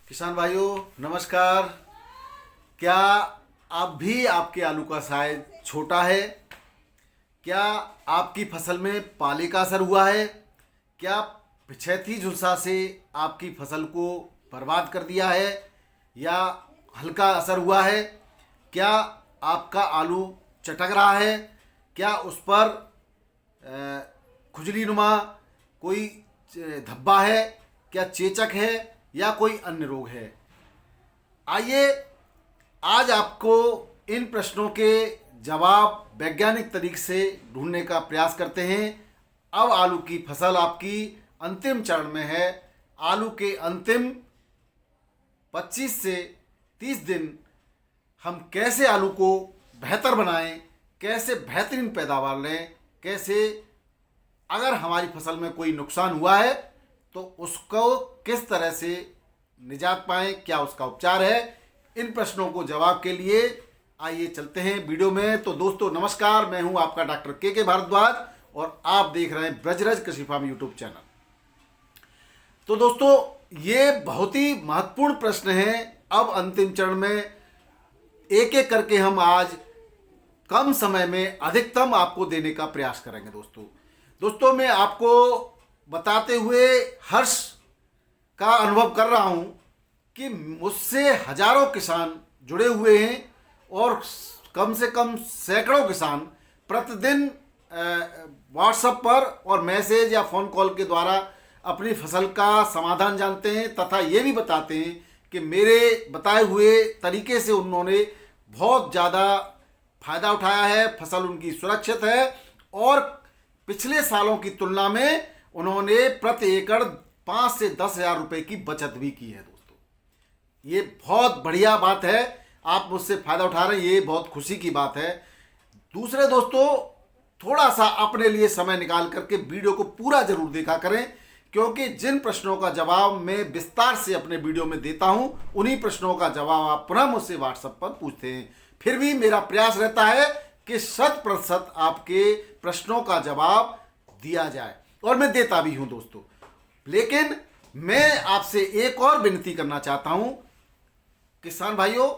किसान भाइयों नमस्कार। क्या आप भी आपके आलू का साइज छोटा है? क्या आपकी फसल में पाले का असर हुआ है? क्या पिछैती झुलसा से आपकी फसल को बर्बाद कर दिया है या हल्का असर हुआ है? क्या आपका आलू चटक रहा है? क्या उस पर खुजली नुमा कोई धब्बा है? क्या चेचक है या कोई अन्य रोग है? आइए आज आपको इन प्रश्नों के जवाब वैज्ञानिक तरीके से ढूंढने का प्रयास करते हैं। अब आलू की फसल आपकी अंतिम चरण में है। आलू के अंतिम 25 से 30 दिन हम कैसे आलू को बेहतर बनाएं, कैसे बेहतरीन पैदावार लें, कैसे अगर हमारी फसल में कोई नुकसान हुआ है तो उसको किस तरह से निजात पाएं, क्या उसका उपचार है, इन प्रश्नों को जवाब के लिए आइए चलते हैं वीडियो में। तो दोस्तों नमस्कार, मैं हूं आपका डॉक्टर के भारद्वाज और आप देख रहे हैं ब्रजराज कृषि फार्म यूट्यूब चैनल। तो दोस्तों ये बहुत ही महत्वपूर्ण प्रश्न है। अब अंतिम चरण में एक एक करके हम आज कम समय में अधिकतम आपको देने का प्रयास करेंगे। दोस्तों मैं आपको बताते हुए हर्ष का अनुभव कर रहा हूं कि मुझसे हजारों किसान जुड़े हुए हैं और कम से कम सैकड़ों किसान प्रतिदिन व्हाट्सएप पर और मैसेज या फ़ोन कॉल के द्वारा अपनी फसल का समाधान जानते हैं तथा ये भी बताते हैं कि मेरे बताए हुए तरीके से उन्होंने बहुत ज़्यादा फायदा उठाया है, फसल उनकी सुरक्षित है और पिछले सालों की तुलना में उन्होंने प्रति एकड़ 5 से 10 हज़ार रुपये की बचत भी की है। दोस्तों ये बहुत बढ़िया बात है, आप मुझसे फ़ायदा उठा रहे हैं, ये बहुत खुशी की बात है। दूसरे दोस्तों थोड़ा सा अपने लिए समय निकाल करके वीडियो को पूरा जरूर देखा करें, क्योंकि जिन प्रश्नों का जवाब मैं विस्तार से अपने वीडियो में देता हूं उन्हीं प्रश्नों का जवाब आप पुनः मुझसे व्हाट्सएप पर पूछते हैं। फिर भी मेरा प्रयास रहता है कि 100% आपके प्रश्नों का जवाब दिया जाए और मैं देता भी हूं दोस्तों। लेकिन मैं आपसे एक और विनती करना चाहता हूं, किसान भाइयों,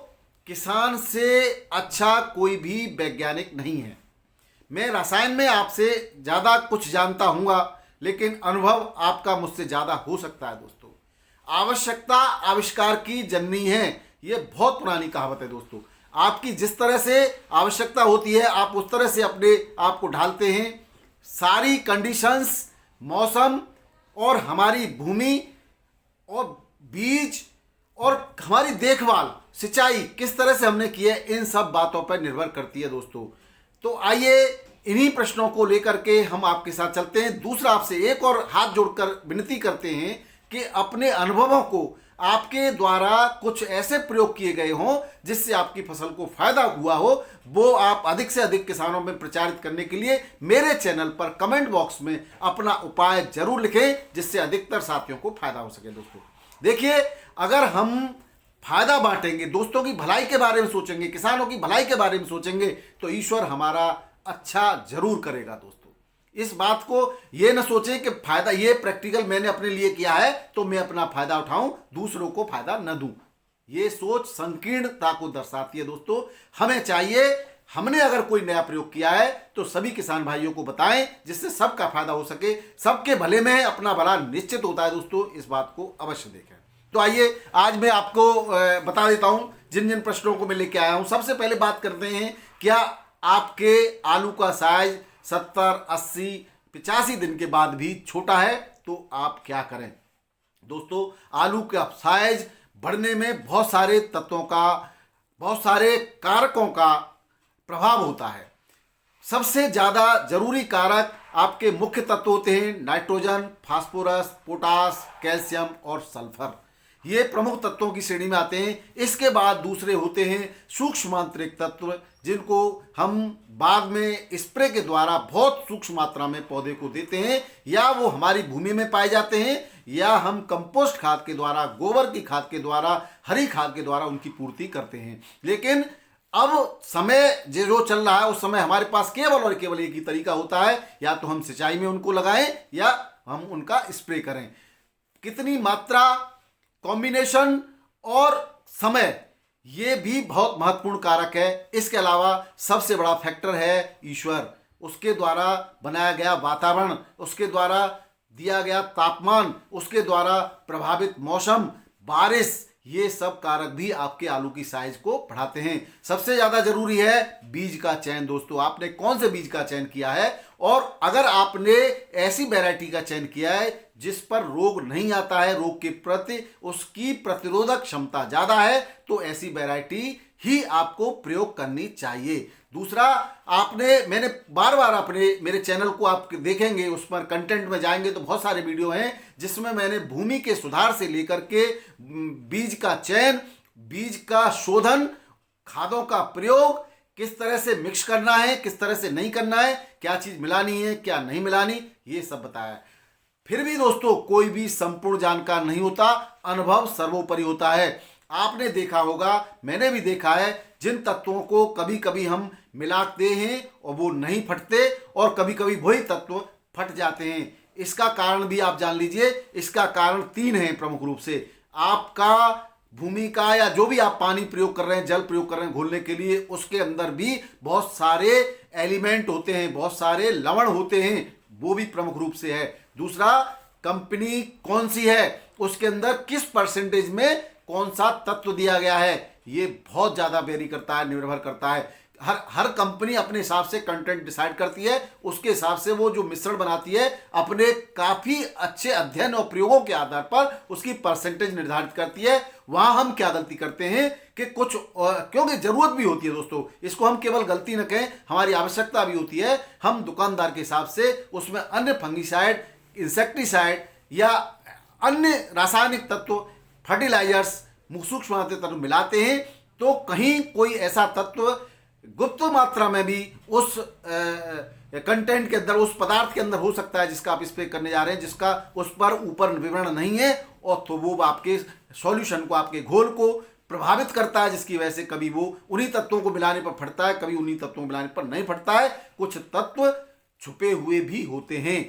किसान से अच्छा कोई भी वैज्ञानिक नहीं है। मैं रसायन में आपसे ज़्यादा कुछ जानता हूँगा, लेकिन अनुभव आपका मुझसे ज़्यादा हो सकता है। दोस्तों आवश्यकता आविष्कार की जननी है, ये बहुत पुरानी कहावत है। दोस्तों आपकी जिस तरह से आवश्यकता होती है आप उस तरह से अपने आप को ढालते हैं। सारी कंडीशंस, मौसम और हमारी भूमि और बीज और हमारी देखभाल, सिंचाई किस तरह से हमने की है, इन सब बातों पर निर्भर करती है। दोस्तों तो आइए इन्हीं प्रश्नों को लेकर के हम आपके साथ चलते हैं। दूसरा आपसे एक और हाथ जोड़कर विनती करते हैं कि अपने अनुभवों को आपके द्वारा कुछ ऐसे प्रयोग किए गए हों जिससे आपकी फसल को फायदा हुआ हो, वो आप अधिक से अधिक किसानों में प्रचारित करने के लिए मेरे चैनल पर कमेंट बॉक्स में अपना उपाय जरूर लिखें, जिससे अधिकतर साथियों को फायदा हो सके। दोस्तों देखिए, अगर हम फायदा बांटेंगे, दोस्तों की भलाई के बारे में सोचेंगे, किसानों की भलाई के बारे में सोचेंगे, तो ईश्वर हमारा अच्छा जरूर करेगा। दोस्तों इस बात को ये न सोचें कि फायदा ये प्रैक्टिकल मैंने अपने लिए किया है तो मैं अपना फायदा उठाऊं, दूसरों को फायदा न दूं। ये सोच संकीर्णता को दर्शाती है। दोस्तों हमें चाहिए, हमने अगर कोई नया प्रयोग किया है तो सभी किसान भाइयों को बताएं, जिससे सबका फायदा हो सके। सबके भले में अपना भला निश्चित होता है। दोस्तों इस बात को अवश्य देखें। तो आइए आज मैं आपको बता देता हूं जिन जिन प्रश्नों को मैं लेके आया हूं। सबसे पहले बात करते हैं, क्या आपके आलू का साइज 70, 80, 85 दिन के बाद भी छोटा है तो आप क्या करें? दोस्तों आलू का साइज बढ़ने में बहुत सारे तत्वों का, बहुत सारे कारकों का प्रभाव होता है। सबसे ज़्यादा जरूरी कारक आपके मुख्य तत्व होते हैं नाइट्रोजन, फास्फोरस, पोटास, कैल्शियम और सल्फर। ये प्रमुख तत्वों की श्रेणी में आते हैं। इसके बाद दूसरे होते हैं सूक्ष्मांतरिक तत्व, जिनको हम बाद में स्प्रे के द्वारा बहुत सूक्ष्म मात्रा में पौधे को देते हैं, या वो हमारी भूमि में पाए जाते हैं, या हम कंपोस्ट खाद के द्वारा, गोबर की खाद के द्वारा, हरी खाद के द्वारा उनकी पूर्ति करते हैं। लेकिन अब समय जो चल रहा है उस समय हमारे पास केवल और केवल एक ही तरीका होता है, या तो हम सिंचाई में उनको लगाएं या हम उनका स्प्रे करें। कितनी मात्रा, कॉम्बिनेशन और समय, ये भी बहुत महत्वपूर्ण कारक है। इसके अलावा सबसे बड़ा फैक्टर है ईश्वर, उसके द्वारा बनाया गया वातावरण, उसके द्वारा दिया गया तापमान, उसके द्वारा प्रभावित मौसम, बारिश, ये सब कारक भी आपके आलू की साइज को बढ़ाते हैं। सबसे ज़्यादा जरूरी है बीज का चयन। दोस्तों, आपने कौन से बीज का चयन किया है, और अगर आपने ऐसी वैरायटी का चयन किया है जिस पर रोग नहीं आता है, रोग के प्रति उसकी प्रतिरोधक क्षमता ज़्यादा है, तो ऐसी वैरायटी ही आपको प्रयोग करनी चाहिए। दूसरा, मैंने बार बार मेरे चैनल को आप देखेंगे, उस पर कंटेंट में जाएंगे तो बहुत सारे वीडियो हैं जिसमें मैंने भूमि के सुधार से लेकर के बीज का चयन, बीज का शोधन, खादों का प्रयोग, किस तरह से मिक्स करना है, किस तरह से नहीं करना है, क्या चीज मिलानी है, क्या नहीं मिलानी, ये सब बताया। फिर भी दोस्तों, कोई भी संपूर्ण जानकार नहीं होता, अनुभव सर्वोपरि होता है। आपने देखा होगा, मैंने भी देखा है, जिन तत्वों को कभी कभी हम मिलाते हैं और वो नहीं फटते, और कभी कभी वही तत्व फट जाते हैं। इसका कारण भी आप जान लीजिए। इसका कारण 3 है प्रमुख रूप से। आपका भूमि का या जो भी आप पानी प्रयोग कर रहे हैं, जल प्रयोग कर रहे हैं घोलने के लिए, उसके अंदर भी बहुत सारे एलिमेंट होते हैं, बहुत सारे लवण होते हैं, वो भी प्रमुख रूप से है। दूसरा, कंपनी कौन सी है, उसके अंदर किस परसेंटेज में कौन सा तत्व दिया गया है, ये बहुत ज़्यादा वेरी करता है, निर्भर करता है। हर कंपनी अपने हिसाब से कंटेंट डिसाइड करती है, उसके हिसाब से वो जो मिश्रण बनाती है, अपने काफ़ी अच्छे अध्ययन और प्रयोगों के आधार पर उसकी परसेंटेज निर्धारित करती है। वहाँ हम क्या गलती करते हैं कि कुछ, क्योंकि ज़रूरत भी होती है दोस्तों, इसको हम केवल गलती न कहें, हमारी आवश्यकता भी होती है। हम दुकानदार के हिसाब से उसमें अन्य फंगिसाइड, इंसेक्टिसाइड या अन्य रासायनिक तत्व, फर्टिलाइजर्स, सूक्ष्म तत्व मिलाते हैं, तो कहीं कोई ऐसा तत्व गुप्त मात्रा में भी उस कंटेंट के अंदर, उस पदार्थ के अंदर हो सकता है जिसका आप स्प्रे करने जा रहे हैं, जिसका उस पर ऊपर विवरण नहीं है, और तो वो आपके सॉल्यूशन को, आपके घोल को प्रभावित करता है, जिसकी वजह से कभी वो उन्हीं तत्वों को मिलाने पर फटता है, कभी उन्हीं तत्वों को मिलाने पर नहीं फटता है। कुछ तत्व छुपे हुए भी होते हैं।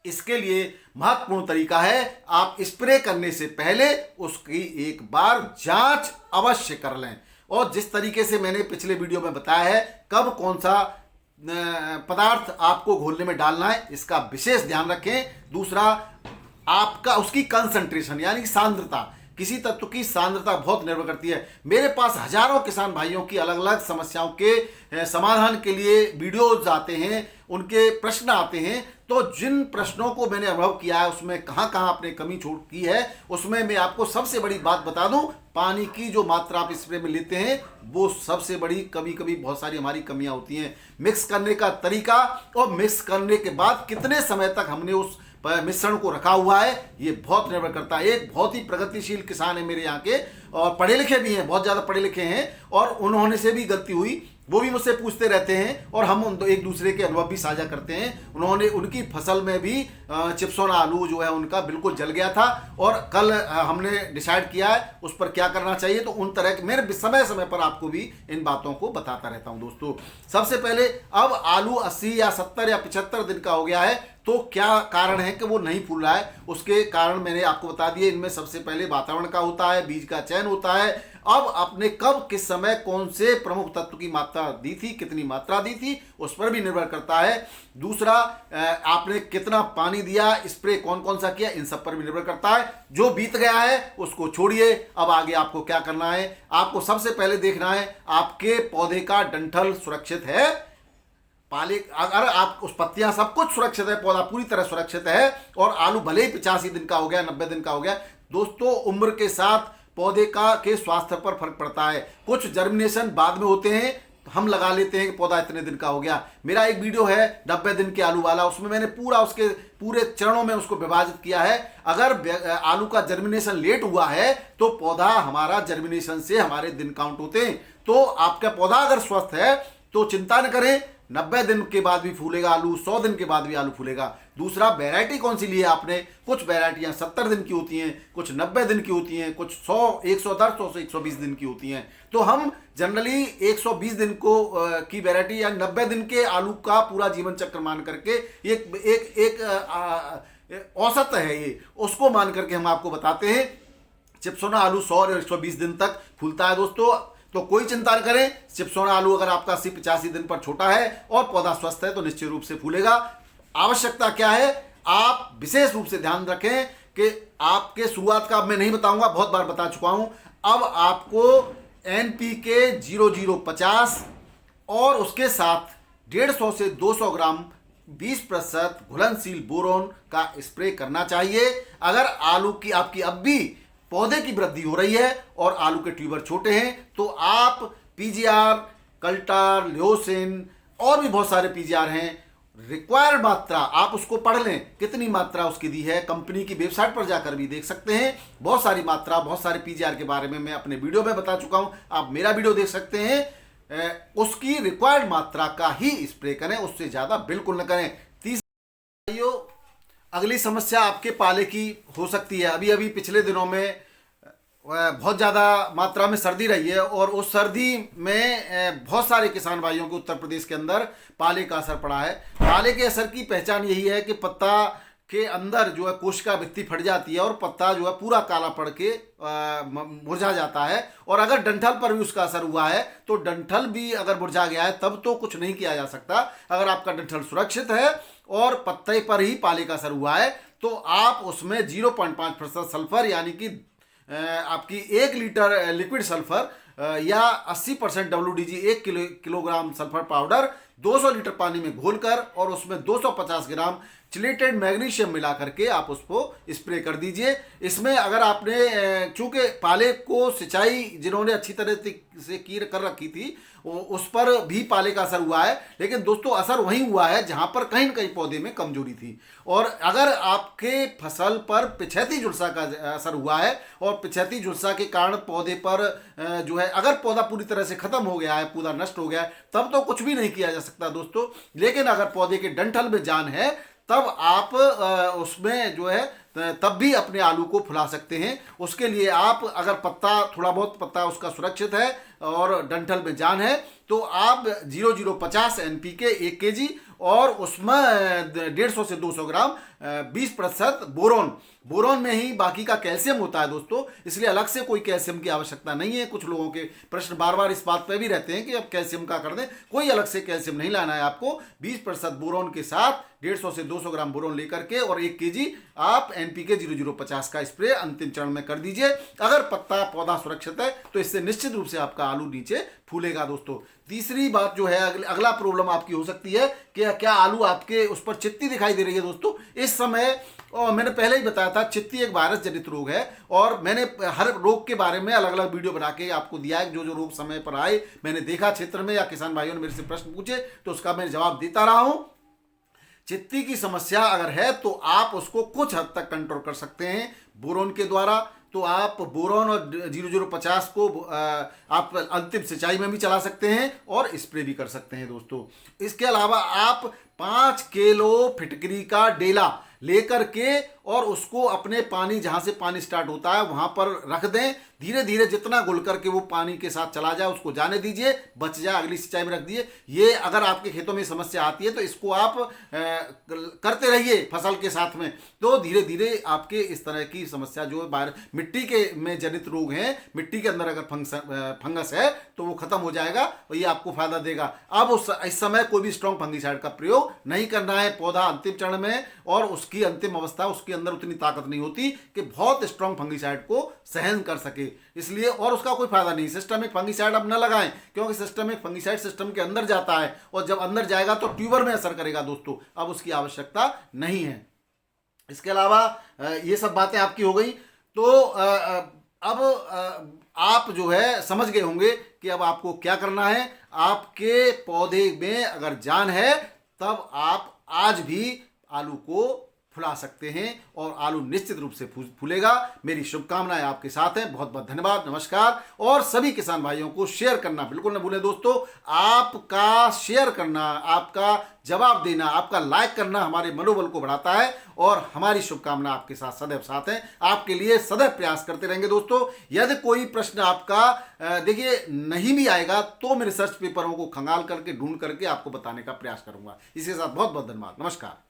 इसके लिए महत्वपूर्ण तरीका है, आप स्प्रे करने से पहले उसकी एक बार जांच अवश्य कर लें। और जिस तरीके से मैंने पिछले वीडियो में बताया है, कब कौन सा पदार्थ आपको घोलने में डालना है, इसका विशेष ध्यान रखें। दूसरा, आपका उसकी कंसंट्रेशन यानी सांद्रता, किसी तत्व की सांद्रता बहुत निर्भर करती है। मेरे पास हजारों किसान भाइयों की अलग अलग समस्याओं के समाधान के लिए वीडियोज आते हैं, उनके प्रश्न आते हैं। तो जिन प्रश्नों को मैंने अनुभव किया है, उसमें कहाँ कहाँ आपने कमी छोड़ की है, उसमें मैं आपको सबसे बड़ी बात बता दूं, पानी की जो मात्रा आप स्प्रे में लेते हैं, वो सबसे बड़ी, कभी कभी बहुत सारी हमारी कमियां होती हैं। मिक्स करने का तरीका और मिक्स करने के बाद कितने समय तक हमने उस मिश्रण को रखा हुआ है, ये बहुत निर्भर करता है। एक बहुत ही प्रगतिशील किसान है मेरे यहाँ के, और पढ़े लिखे भी हैं, बहुत ज़्यादा पढ़े लिखे हैं, और उन्होंने से भी गलती हुई, वो भी मुझसे पूछते रहते हैं, और हम एक दूसरे के अनुभव भी साझा करते हैं। उनकी फसल में भी चिप्सोना आलू जो है उनका बिल्कुल जल गया था, और कल हमने डिसाइड किया है उस पर क्या करना चाहिए। तो उन तरह के मेरे समय समय पर आपको भी इन बातों को बताता रहता हूं दोस्तों। सबसे पहले, अब आलू 80 या 70 या 75 दिन का हो गया है, तो क्या कारण है कि वो नहीं फूल रहा है, उसके कारण मैंने आपको बता दिए। इनमें सबसे पहले वातावरण का होता है, बीज का चयन होता है। अब आपने कब, किस समय, कौन से प्रमुख तत्व की मात्रा दी थी, कितनी मात्रा दी थी, उस पर भी निर्भर करता है। दूसरा, आपने कितना पानी दिया, स्प्रे कौन कौन सा किया, इन सब पर भी निर्भर करता है। जो बीत गया है उसको छोड़िए, अब आगे आपको क्या करना है। आपको सबसे पहले देखना है आपके पौधे का डंठल सुरक्षित है, अगर आप उस पत्तियां सब कुछ सुरक्षित है, पौधा पूरी तरह सुरक्षित है, और आलू भले ही 85 दिन का हो गया, 90 दिन का हो गया, दोस्तों उम्र के साथ पौधे के स्वास्थ्य पर फर्क पड़ता है। कुछ जर्मिनेशन बाद में होते हैं, हम लगा लेते हैं कि पौधा इतने दिन का हो गया। मेरा एक वीडियो है 90 दिन के आलू वाला, उसमें मैंने उसके पूरे चरणों में उसको विभाजित किया है। अगर आलू का जर्मिनेशन लेट हुआ है तो पौधा हमारा जर्मिनेशन से हमारे दिन काउंट होते हैं। तो आपका पौधा अगर स्वस्थ है तो चिंता न करें, 90 दिन के बाद भी फूलेगा आलू, 100 दिन के बाद भी आलू फूलेगा। दूसरा, वैरायटी कौन सी ली है आपने। कुछ वैरायटियां 70 दिन की होती हैं, कुछ 90 दिन की होती हैं, कुछ 100, 110, 100 से 120 दिन की होती हैं। तो हम जनरली 120 दिन की वैरायटी या 90 दिन के आलू का पूरा जीवन चक्र मान करके एक औसत है ये, उसको मान करके हम आपको बताते हैं चिप्सोना आलू 100 और 120 दिन तक फूलता है दोस्तों। तो कोई चिंता न करें, चिप्सोना आलू अगर आपका 80-85 दिन पर छोटा है और पौधा स्वस्थ है तो निश्चित रूप से फूलेगा। आवश्यकता क्या है, आप विशेष रूप से ध्यान रखें कि आपके शुरुआत का, अब मैं नहीं बताऊंगा, बहुत बार बता चुका हूं। अब आपको NPK 0050 और उसके साथ 150 से 200 ग्राम 20% घुलनशील बोरोन का स्प्रे करना चाहिए। अगर आलू की आपकी अब भी पौधे की वृद्धि हो रही है और आलू के ट्यूबर छोटे हैं तो आप PGR, कल्टार, ल्योसिन और भी बहुत सारे PGR हैं, रिक्वायर्ड मात्रा आप उसको पढ़ लें, कितनी मात्रा उसकी दी है, कंपनी की वेबसाइट पर जाकर भी देख सकते हैं। बहुत सारी मात्रा, बहुत सारे PGR के बारे में मैं अपने वीडियो में बता चुका हूं, आप मेरा वीडियो देख सकते हैं। उसकी रिक्वायर्ड मात्रा का ही स्प्रे करें, उससे ज़्यादा बिल्कुल न करें। तीसरी अगली समस्या आपके पाले की हो सकती है। अभी अभी पिछले दिनों में बहुत ज़्यादा मात्रा में सर्दी रही है और उस सर्दी में बहुत सारे किसान भाइयों को उत्तर प्रदेश के अंदर पाले का असर पड़ा है। पाले के असर की पहचान यही है कि पत्ता के अंदर जो है कोशिका भित्ति फट जाती है और पत्ता जो है पूरा काला पड़ के मुरझा जाता है। और अगर डंठल पर भी उसका असर हुआ है तो डंठल भी अगर मुरझा गया है तब तो कुछ नहीं किया जा सकता। अगर आपका डंठल सुरक्षित है और पत्ते पर ही पाले का असर हुआ है तो आप उसमें 0.5% सल्फर यानी कि आपकी 1 लीटर लिक्विड सल्फर या 80% WDG 1 kilogram sulphur powder 200 litre पानी में घोलकर और उसमें 250 ग्राम चिलेटेड मैग्नीशियम मिला करके आप उसको स्प्रे कर दीजिए। इसमें अगर आपने चूंकि पाले को सिंचाई जिन्होंने अच्छी तरह से कर रखी थी उस पर भी पाले का असर हुआ है, लेकिन दोस्तों असर वहीं हुआ है जहां पर कहीं न कहीं पौधे में कमजोरी थी। और अगर आपके फसल पर पिछैती झुलसा का असर हुआ है और पिछैती झुलसा के कारण पौधे पर जो है अगर पौधा पूरी तरह से खत्म हो गया है, पूरा नष्ट हो गया है, तब तो कुछ भी नहीं किया जा सकता दोस्तों। लेकिन अगर पौधे के डंठल में जान है तब आप उसमें जो है तब भी अपने आलू को फुला सकते हैं। उसके लिए आप अगर पत्ता थोड़ा बहुत पत्ता उसका सुरक्षित है और डंठल में जान है तो आप 0050 NPK 1 kg और उसमें 150 से 200 ग्राम 20% बोरोन में ही बाकी का कैल्शियम होता है दोस्तों, इसलिए अलग से कोई कैल्शियम की आवश्यकता नहीं है। कुछ लोगों के प्रश्न बार बार इस बात पर भी रहते हैं कि अब कैल्शियम का कर दें, कोई अलग से कैल्शियम नहीं लाना है आपको। 20% बोरोन के साथ 150 से 200 ग्राम बोरोन लेकर के और 1 kg आप NPK 0050 का स्प्रे अंतिम चरण में कर दीजिए। अगर पत्ता पौधा सुरक्षित है तो इससे निश्चित रूप से आपका आलू नीचे फूलेगा दोस्तों। तीसरी बात जो है, अगला प्रॉब्लम आपकी हो सकती है कि क्या आलू आपके उस पर चित्ती दिखाई दे रही है दोस्तों। इस समय और मैंने पहले ही बताया था चित्ती एक वायरस जनित रोग है और मैंने हर रोग के बारे में अलग अलग वीडियो बना के आपको दिया है। जो जो रोग समय पर आए मैंने देखा क्षेत्र में या किसान भाइयों ने मेरे से प्रश्न पूछे तो उसका मैं जवाब देता रहा हूं। चित्ती की समस्या अगर है तो आप उसको कुछ हद तक कंट्रोल कर सकते हैं बोरोन के द्वारा। तो आप बोरोन और 0050 को आप अंतिम सिंचाई में भी चला सकते हैं और स्प्रे भी कर सकते हैं दोस्तों। इसके अलावा आप 5 किलो फिटकरी का डेला लेकर के और उसको अपने पानी जहां से पानी स्टार्ट होता है वहां पर रख दें। धीरे धीरे जितना घुल करके वो पानी के साथ चला जाए उसको जाने दीजिए, बच जाए अगली सिंचाई में रख दीजिए। ये अगर आपके खेतों में समस्या आती है तो इसको आप करते रहिए फसल के साथ में, तो धीरे धीरे आपके इस तरह की समस्या जो बाहर मिट्टी के में जनित रोग हैं, मिट्टी के अंदर अगर फंगस है तो वो खत्म हो जाएगा और ये आपको फायदा देगा। अब इस समय कोई भी स्ट्रॉन्ग फंगीसाइड का प्रयोग नहीं करना है। पौधा अंतिम चरण में और उसकी अंतिम अवस्था, उसके अंदर उतनी ताकत नहीं होती कि बहुत स्ट्रॉन्ग फंगीसाइड को सहन कर सके, इसलिए और उसका कोई फायदा नहीं। सिस्टमिक फंगीसाइड अब न लगाएं क्योंकि सिस्टमिक फंगीसाइड सिस्टम के अंदर जाता है और जब अंदर जाएगा तो ट्यूबर में असर करेगा दोस्तों, अब उसकी आवश्यकता नहीं है। इसके अलावा ये सब बातें आपकी हो गई तो अब आप जो है समझ गए होंगे कि अब आपको क्या करना है। आपके पौधे में अगर जान है तब आप आज भी आलू को फुला सकते हैं और आलू निश्चित रूप से फूलेगा। मेरी शुभकामनाएं आपके साथ हैं। बहुत बहुत धन्यवाद, नमस्कार। और सभी किसान भाइयों को शेयर करना बिल्कुल न भूलें दोस्तों। आपका शेयर करना, आपका जवाब देना, आपका लाइक करना हमारे मनोबल को बढ़ाता है और हमारी शुभकामना आपके साथ सदैव साथ है। आपके लिए सदैव प्रयास करते रहेंगे दोस्तों। यदि कोई प्रश्न आपका देखिए नहीं भी आएगा तो मैं रिसर्च पेपरों को खंगाल करके ढूंढ करके आपको बताने का प्रयास करूंगा। इसके साथ बहुत बहुत धन्यवाद, नमस्कार।